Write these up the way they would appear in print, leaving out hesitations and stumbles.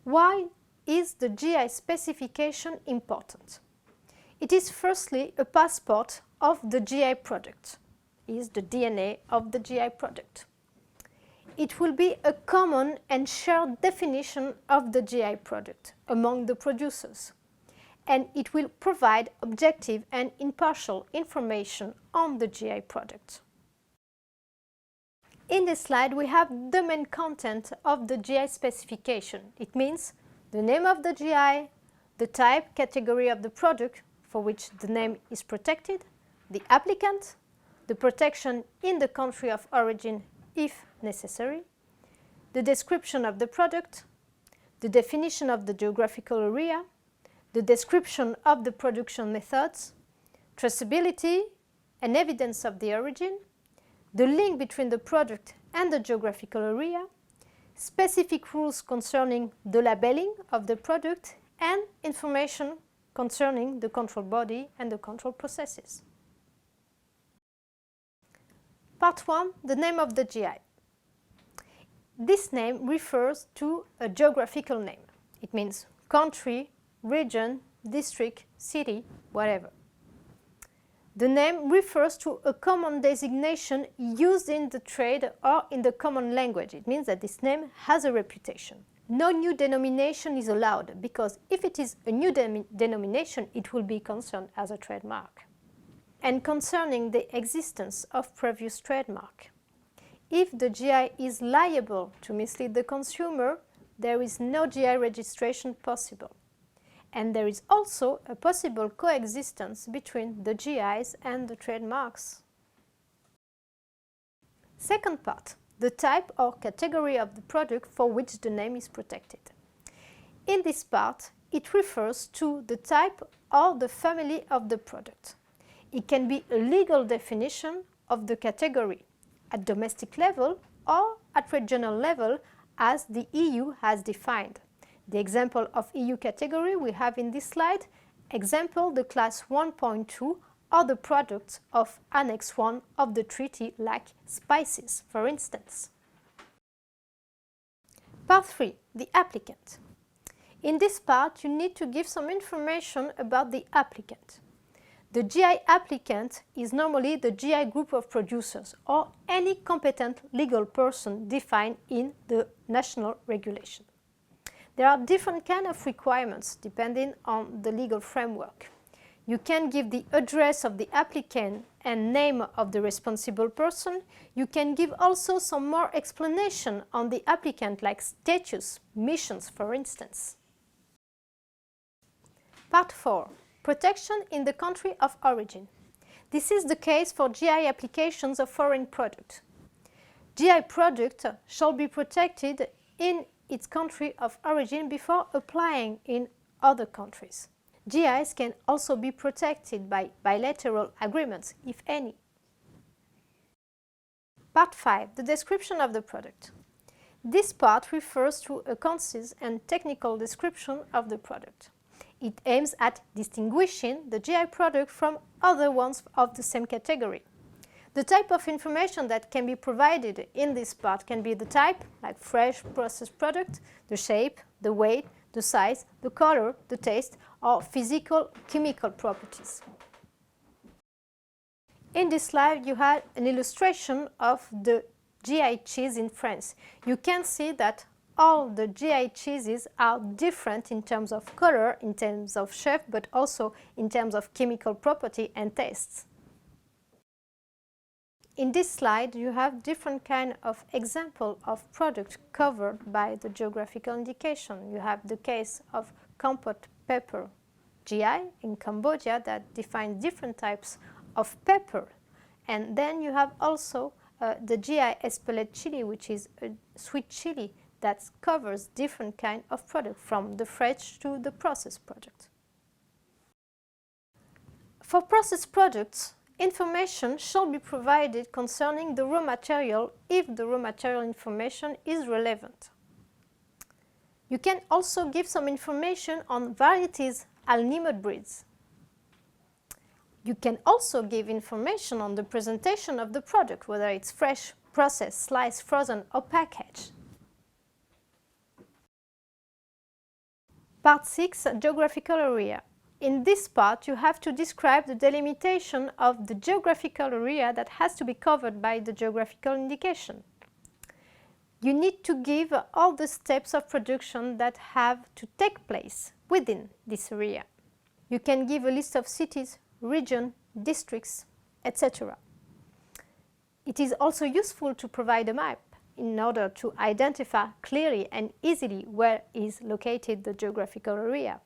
Why is the GI specification important? It is firstly a passport of the GI product, is the DNA of the GI product. It will be a common and shared definition of the GI product among the producers, and it will provide objective and impartial information on the GI product. In this slide, we have the main content of the GI specification. It means the name of the GI, the type, category of the product for which the name is protected, the applicant, the protection in the country of origin if necessary, the description of the product, the definition of the geographical area, the description of the production methods, traceability and evidence of the origin, the link between the product and the geographical area, specific rules concerning the labeling of the product, and information concerning the control body and the control processes. Part 1. The name of the GI. This name refers to a geographical name. It means country, region, district, city, whatever. The name refers to a common designation used in the trade or in the common language. It means that this name has a reputation. No new denomination is allowed because if it is a new denomination, it will be concerned as a trademark. And concerning the existence of previous trademark, if the GI is liable to mislead the consumer, there is no GI registration possible. And there is also a possible coexistence between the GIs and the trademarks. Second part, the type or category of the product for which the name is protected. In this part, it refers to the type or the family of the product. It can be a legal definition of the category at domestic level or at regional level as the EU has defined. The example of EU category we have in this slide, example the class 1.2 or the products of Annex 1 of the treaty like spices, for instance. Part 3. The applicant. In this part, you need to give some information about the applicant. The GI applicant is normally the GI group of producers or any competent legal person defined in the national regulation. There are different kinds of requirements depending on the legal framework. You can give the address of the applicant and name of the responsible person. You can give also some more explanation on the applicant like status, missions, for instance. Part 4. Protection in the country of origin. This is the case for GI applications of foreign product. GI product shall be protected in its country of origin before applying in other countries. GIs can also be protected by bilateral agreements, if any. Part 5. The description of the product. This part refers to a concise and technical description of the product. It aims at distinguishing the GI product from other ones of the same category. The type of information that can be provided in this part can be the type, like fresh processed product, the shape, the weight, the size, the color, the taste, or physical, chemical properties. In this slide, you have an illustration of the GI cheese in France. You can see that all the GI cheeses are different in terms of color, in terms of shape, but also in terms of chemical property and tastes. In this slide, you have different kind of example of product covered by the geographical indication. You have the case of compote pepper GI in Cambodia that defines different types of pepper. And then you have also the GI Espelette chili, which is a sweet chili that covers different kind of product from the fresh to the processed product. For processed products, information shall be provided concerning the raw material if the raw material information is relevant. You can also give some information on varieties Alnimot breeds. You can also give information on the presentation of the product, whether it's fresh, processed, sliced, frozen or packaged. Part 6, Geographical Area. In this part, you have to describe the delimitation of the geographical area that has to be covered by the geographical indication. You need to give all the steps of production that have to take place within this area. You can give a list of cities, regions, districts, etc. It is also useful to provide a map in order to identify clearly and easily where is located the geographical area.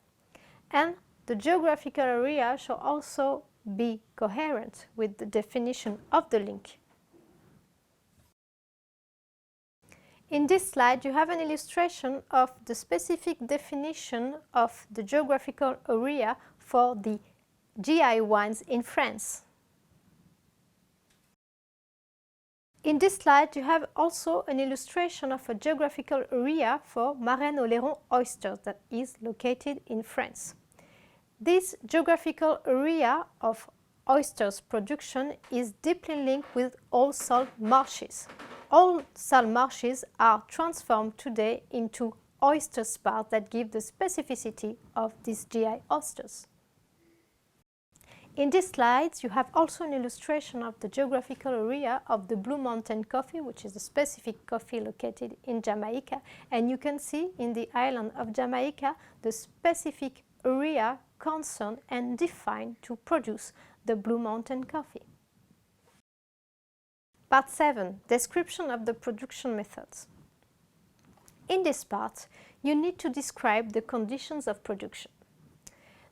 And the geographical area should also be coherent with the definition of the link. In this slide, you have an illustration of the specific definition of the geographical area for the GI wines in France. In this slide, you have also an illustration of a geographical area for Marennes-Oléron oysters that is located in France. This geographical area of oysters production is deeply linked with all salt marshes. All salt marshes are transformed today into oyster spars that give the specificity of these GI oysters. In these slides, you have also an illustration of the geographical area of the Blue Mountain coffee, which is a specific coffee located in Jamaica. And you can see in the island of Jamaica the specific area concerned and defined to produce the Blue Mountain coffee. Part 7, Description of the production methods. In this part, you need to describe the conditions of production.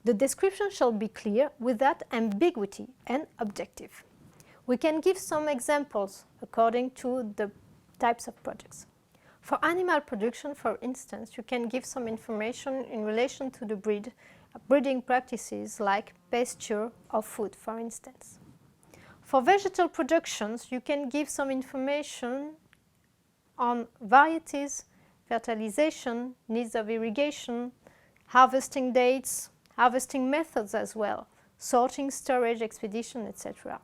The description shall be clear without ambiguity and objective. We can give some examples according to the types of products. For animal production, for instance, you can give some information in relation to the breeding practices like pasture or food, for instance. For vegetal productions, you can give some information on varieties, fertilization, needs of irrigation, harvesting dates, harvesting methods as well, sorting, storage, expedition, etc.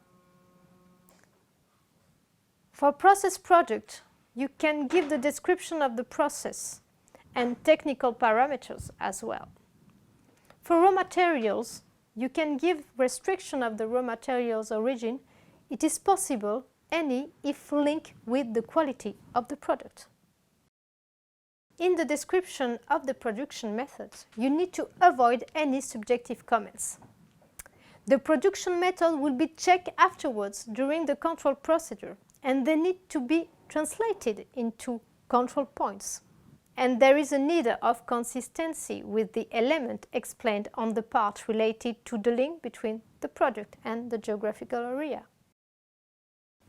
For processed product, you can give the description of the process and technical parameters as well. For raw materials, you can give restriction of the raw materials origin. It is possible any if linked with the quality of the product. In the description of the production methods, you need to avoid any subjective comments. The production method will be checked afterwards during the control procedure, and they need to be translated into control points. And there is a need of consistency with the element explained on the part related to the link between the product and the geographical area.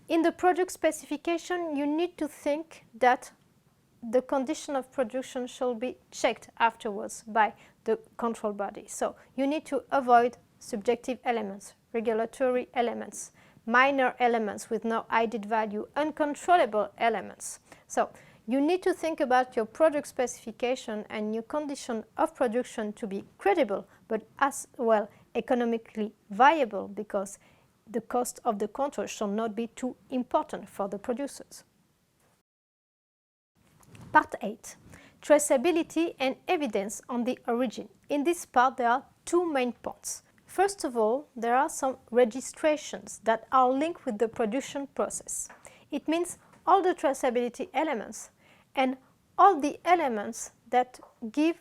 In the product specification, you need to think that the condition of production shall be checked afterwards by the control body. So you need to avoid subjective elements, regulatory elements, minor elements with no added value, uncontrollable elements. So you need to think about your product specification and your condition of production to be credible, but as well economically viable, because the cost of the control shall not be too important for the producers. Part 8, Traceability and evidence on the origin. In this part, there are two main points. First of all, there are some registrations that are linked with the production process. It means all the traceability elements and all the elements that give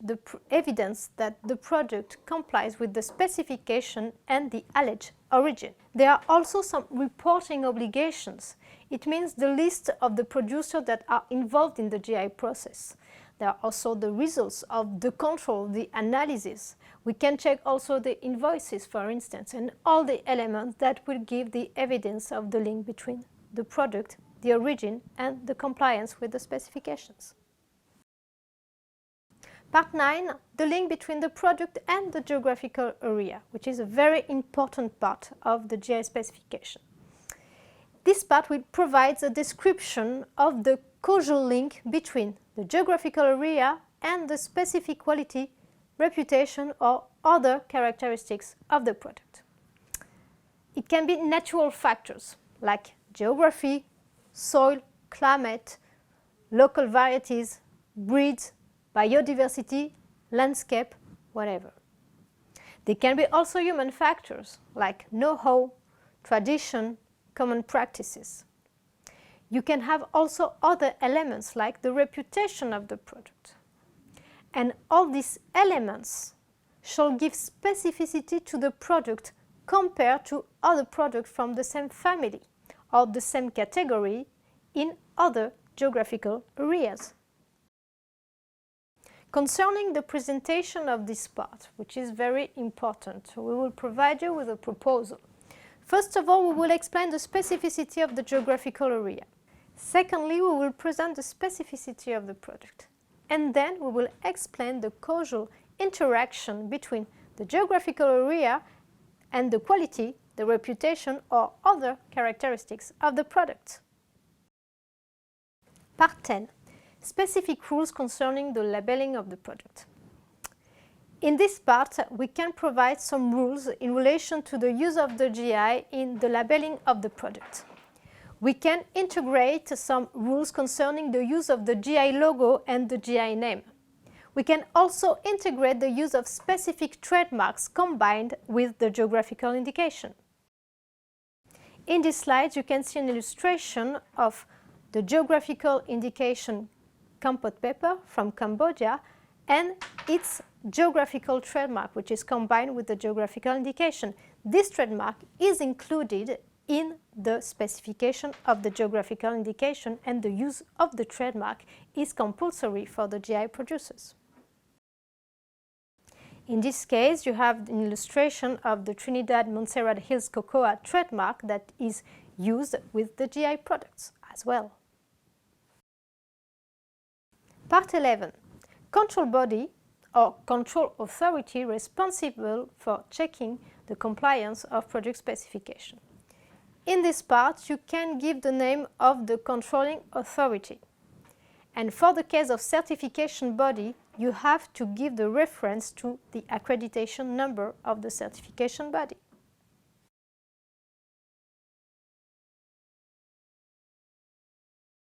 the evidence that the product complies with the specification and the alleged origin. There are also some reporting obligations. It means the list of the producers that are involved in the GI process. There are also the results of the control, the analysis. We can check also the invoices, for instance, and all the elements that will give the evidence of the link between the product, the origin, and the compliance with the specifications. Part 9, the link between the product and the geographical area, which is a very important part of the GI specification. This part will provide a description of the causal link between the geographical area and the specific quality, reputation, or other characteristics of the product. It can be natural factors like geography, soil, climate, local varieties, breeds, biodiversity, landscape, whatever. They can be also human factors like know-how, tradition, common practices. You can have also other elements like the reputation of the product. And all these elements shall give specificity to the product compared to other products from the same family or the same category in other geographical areas. Concerning the presentation of this part, which is very important, we will provide you with a proposal. First of all, we will explain the specificity of the geographical area. Secondly, we will present the specificity of the product. And then we will explain the causal interaction between the geographical area and the quality, the reputation, or other characteristics of the product. Part 10. Specific rules concerning the labeling of the product. In this part, we can provide some rules in relation to the use of the GI in the labeling of the product. We can integrate some rules concerning the use of the GI logo and the GI name. We can also integrate the use of specific trademarks combined with the geographical indication. In this slide, you can see an illustration of the geographical indication Kampot pepper from Cambodia and its geographical trademark, which is combined with the geographical indication. This trademark is included in the specification of the geographical indication, and the use of the trademark is compulsory for the GI producers. In this case, you have an illustration of the Trinidad Montserrat Hills Cocoa trademark that is used with the GI products as well. Part 11. Control body or control authority responsible for checking the compliance of product specification. In this part, you can give the name of the controlling authority. And for the case of certification body, you have to give the reference to the accreditation number of the certification body.